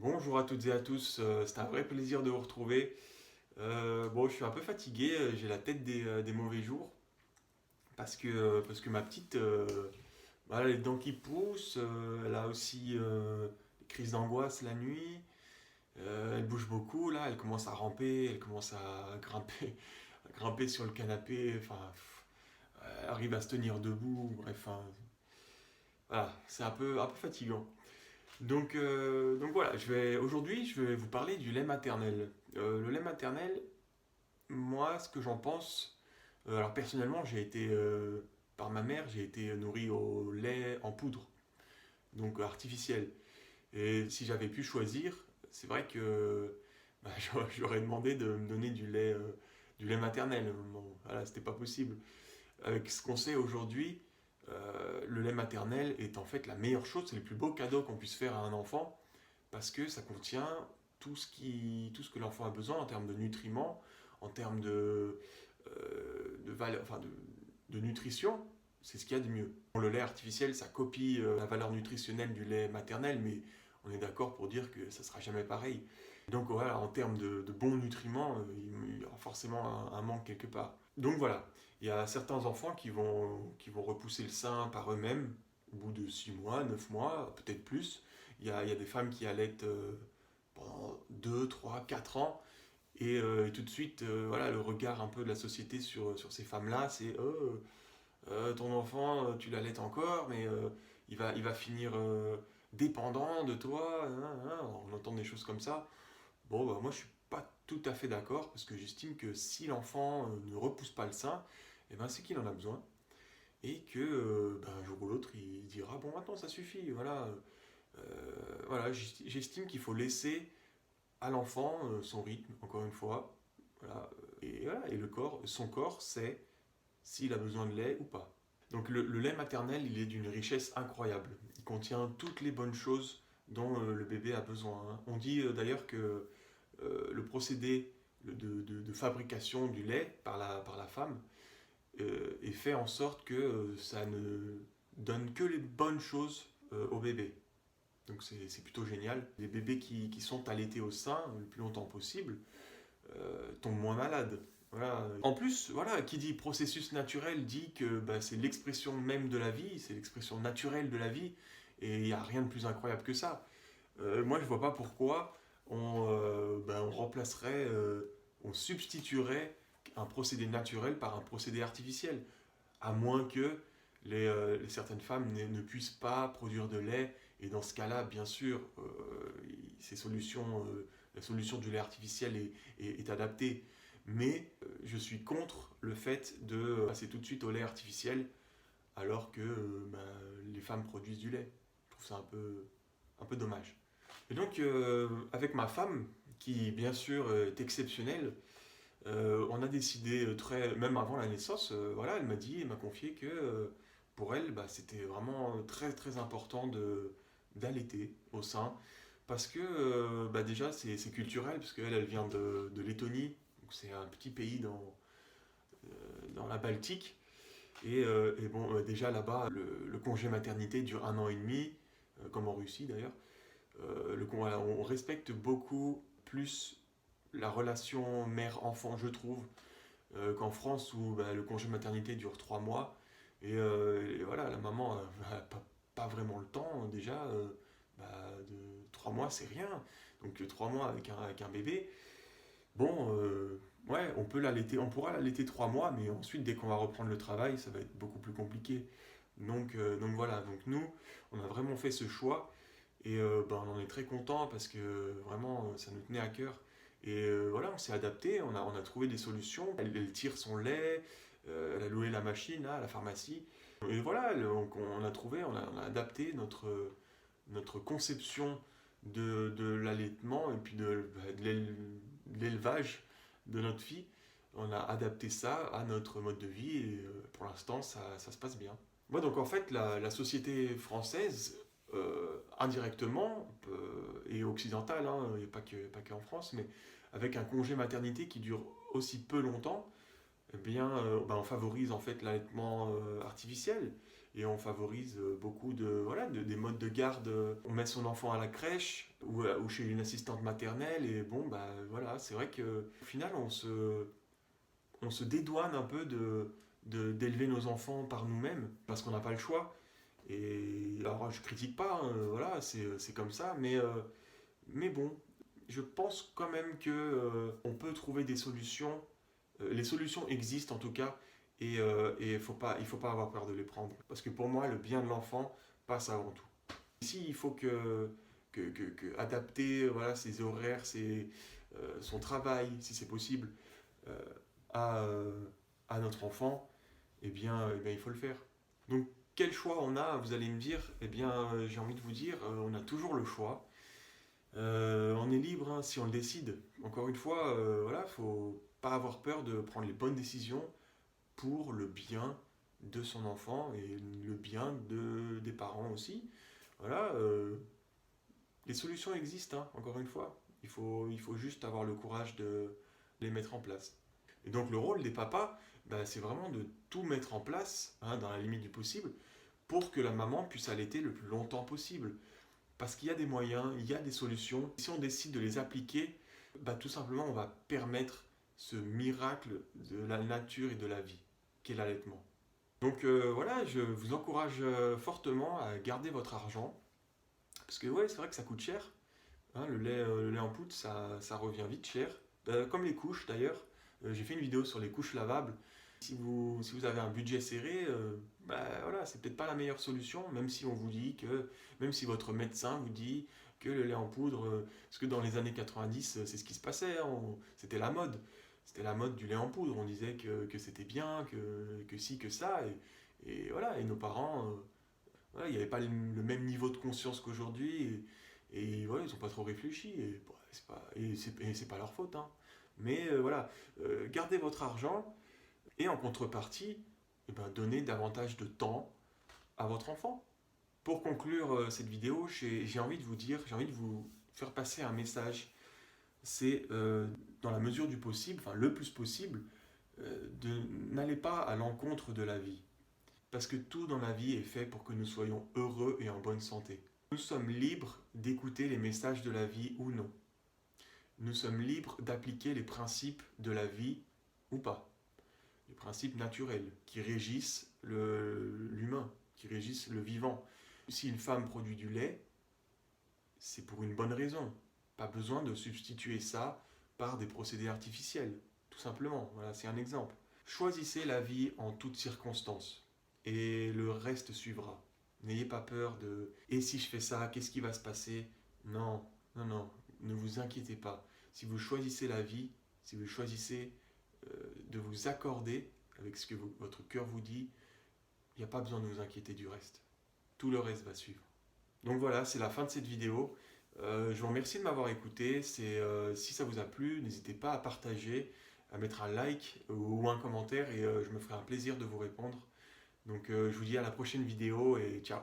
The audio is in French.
Bonjour à toutes et à tous, c'est un vrai plaisir de vous retrouver. Bon, je suis un peu fatigué, j'ai la tête des mauvais jours parce que ma petite, voilà, elle a les dents qui poussent, elle a aussi des crises d'angoisse la nuit, elle bouge beaucoup là, elle commence à ramper, elle commence à grimper, à grimper sur le canapé, enfin, elle arrive à se tenir debout, bref, enfin, voilà, c'est un peu fatigant. Donc voilà, aujourd'hui, je vais vous parler du lait maternel. Le lait maternel, moi, ce que j'en pense, alors personnellement, par ma mère, j'ai été nourri au lait en poudre, donc artificiel. Et si j'avais pu choisir, c'est vrai que bah, j'aurais demandé de me donner du lait maternel. Bon, voilà, c'était pas possible. Avec ce qu'on sait aujourd'hui, le lait maternel est en fait la meilleure chose, c'est le plus beau cadeau qu'on puisse faire à un enfant parce que ça contient tout ce que l'enfant a besoin en termes de nutriments, en termes de nutrition, c'est ce qu'il y a de mieux. Le lait artificiel, ça copie la valeur nutritionnelle du lait maternel, mais on est d'accord pour dire que ça ne sera jamais pareil. Donc voilà, en termes de bons nutriments, il y aura forcément un manque quelque part. Donc voilà, il y a certains enfants qui vont repousser le sein par eux-mêmes au bout de 6 mois, 9 mois, peut-être plus. Il y a des femmes qui allaitent pendant 2, 3, 4 ans. Et tout de suite, voilà, le regard un peu de la société sur ces femmes-là, c'est ton enfant, tu l'allaites encore, mais il va finir dépendant de toi. Hein, hein. On entend des choses comme ça. Bon, bah, moi, je suis pas tout à fait d'accord parce que j'estime que si l'enfant ne repousse pas le sein, eh ben, c'est qu'il en a besoin. Et que ben, un jour ou l'autre, il dira bon, maintenant ça suffit. Voilà, j'estime qu'il faut laisser à l'enfant son rythme, encore une fois. Voilà. Et le corps, son corps sait s'il a besoin de lait ou pas. Donc le lait maternel, il est d'une richesse incroyable. Il contient toutes les bonnes choses dont le bébé a besoin. Hein. On dit d'ailleurs que le procédé de fabrication du lait par la femme est fait en sorte que ça ne donne que les bonnes choses au bébé. Donc c'est plutôt génial. Les bébés qui sont allaités au sein le plus longtemps possible tombent moins malades. Voilà. En plus, voilà, qui dit processus naturel dit que bah, c'est l'expression même de la vie, c'est l'expression naturelle de la vie, et il n'y a rien de plus incroyable que ça. Moi, je ne vois pas pourquoi on remplacerait, on substituerait un procédé naturel par un procédé artificiel, à moins que certaines femmes ne puissent pas produire de lait. Et dans ce cas-là, bien sûr, la solution du lait artificiel est adaptée. Mais je suis contre le fait de passer tout de suite au lait artificiel alors que les femmes produisent du lait. Je trouve ça un peu dommage. Et donc, avec ma femme, qui bien sûr est exceptionnelle, on a décidé, même avant la naissance, voilà, elle m'a confié que pour elle, bah, c'était vraiment très très important d'allaiter au sein. Parce que bah, déjà, c'est culturel, parce qu'elle elle vient de Lettonie, donc c'est un petit pays dans la Baltique. Et bon, déjà là-bas, le congé maternité dure 1 an et demi, comme en Russie d'ailleurs. Voilà, on respecte beaucoup plus la relation mère-enfant, je trouve, qu'en France où bah, le congé maternité dure 3 mois. Et voilà, la maman n'a pas vraiment le temps déjà. De 3 mois, c'est rien. Donc 3 mois avec un bébé, bon, ouais, on pourra l'allaiter 3 mois, mais ensuite, dès qu'on va reprendre le travail, ça va être beaucoup plus compliqué. Donc voilà, donc nous, on a vraiment fait ce choix et ben, on en est très content parce que vraiment, ça nous tenait à cœur. Et voilà, on s'est adapté, on a trouvé des solutions. Elle tire son lait, elle a loué la machine là, à la pharmacie. Et voilà, on a trouvé, on a adapté notre conception de l'allaitement et puis de l'élevage de notre fille. On a adapté ça à notre mode de vie et pour l'instant, ça se passe bien. Moi, donc en fait, la société française, indirectement, et occidentale, hein, il n'y a pas que en France, mais avec un congé maternité qui dure aussi peu longtemps, eh bien, on favorise en fait l'allaitement artificiel. et on favorise beaucoup des modes de garde. On met son enfant à la crèche ou chez une assistante maternelle et bon, bah voilà, c'est vrai qu'au final, on se dédouane un peu d'élever nos enfants par nous-mêmes parce qu'on n'a pas le choix. Et alors, je critique pas, hein, voilà, c'est comme ça, mais bon, je pense quand même que on peut trouver des solutions. Les solutions existent en tout cas, et il faut pas avoir peur de les prendre. Parce que pour moi, le bien de l'enfant passe avant tout. Ici, il faut adapter voilà, ses horaires, son travail, si c'est possible, euh, à, euh, à notre enfant, eh bien, il faut le faire. Donc, quel choix on a, vous allez me dire? Eh bien, j'ai envie de vous dire, on a toujours le choix. On est libre hein, si on le décide. Encore une fois, voilà, faut pas avoir peur de prendre les bonnes décisions pour le bien de son enfant et le bien des parents aussi. Voilà, les solutions existent, hein, encore une fois. Il faut juste avoir le courage de les mettre en place. Et donc le rôle des papas, bah, c'est vraiment de tout mettre en place, hein, dans la limite du possible, pour que la maman puisse allaiter le plus longtemps possible. Parce qu'il y a des moyens, il y a des solutions. Si on décide de les appliquer, bah, tout simplement, on va permettre ce miracle de la nature et de la vie, qu'est l'allaitement. Donc voilà, je vous encourage fortement à garder votre argent. Parce que ouais, c'est vrai que ça coûte cher. Hein, le lait en poudre, ça revient vite cher. Comme les couches d'ailleurs. J'ai fait une vidéo sur les couches lavables. Si vous avez un budget serré, bah, voilà, c'est peut-être pas la meilleure solution, même si on vous dit que, même si votre médecin vous dit que le lait en poudre, parce que dans les années 90, c'est ce qui se passait, hein, c'était la mode. C'était la mode du lait en poudre. On disait que c'était bien, que ci, que ça. Et voilà, et nos parents, voilà, il n'y avait pas le même niveau de conscience qu'aujourd'hui. Et voilà, ils n'ont pas trop réfléchi. Et bon, c'est pas leur faute. Hein. Mais voilà, gardez votre argent et en contrepartie, eh ben, donnez davantage de temps à votre enfant. Pour conclure cette vidéo, j'ai envie de vous dire, j'ai envie de vous faire passer un message. C'est dans la mesure du possible, enfin le plus possible, n'allez pas à l'encontre de la vie. Parce que tout dans la vie est fait pour que nous soyons heureux et en bonne santé. Nous sommes libres d'écouter les messages de la vie ou non. Nous sommes libres d'appliquer les principes de la vie ou pas. Les principes naturels qui régissent l'humain, qui régissent le vivant. Si une femme produit du lait, c'est pour une bonne raison. Pas besoin de substituer ça par des procédés artificiels. Tout simplement, voilà, c'est un exemple. Choisissez la vie en toutes circonstances et le reste suivra. N'ayez pas peur de et si je fais ça, qu'est-ce qui va se passer? Non, non, non, ne vous inquiétez pas. Si vous choisissez la vie, si vous choisissez de vous accorder avec ce que votre cœur vous dit, il n'y a pas besoin de vous inquiéter du reste. Tout le reste va suivre. Donc voilà, c'est la fin de cette vidéo. Je vous remercie de m'avoir écouté. Si ça vous a plu, n'hésitez pas à partager, à mettre un like ou un commentaire et je me ferai un plaisir de vous répondre. Donc je vous dis à la prochaine vidéo et ciao.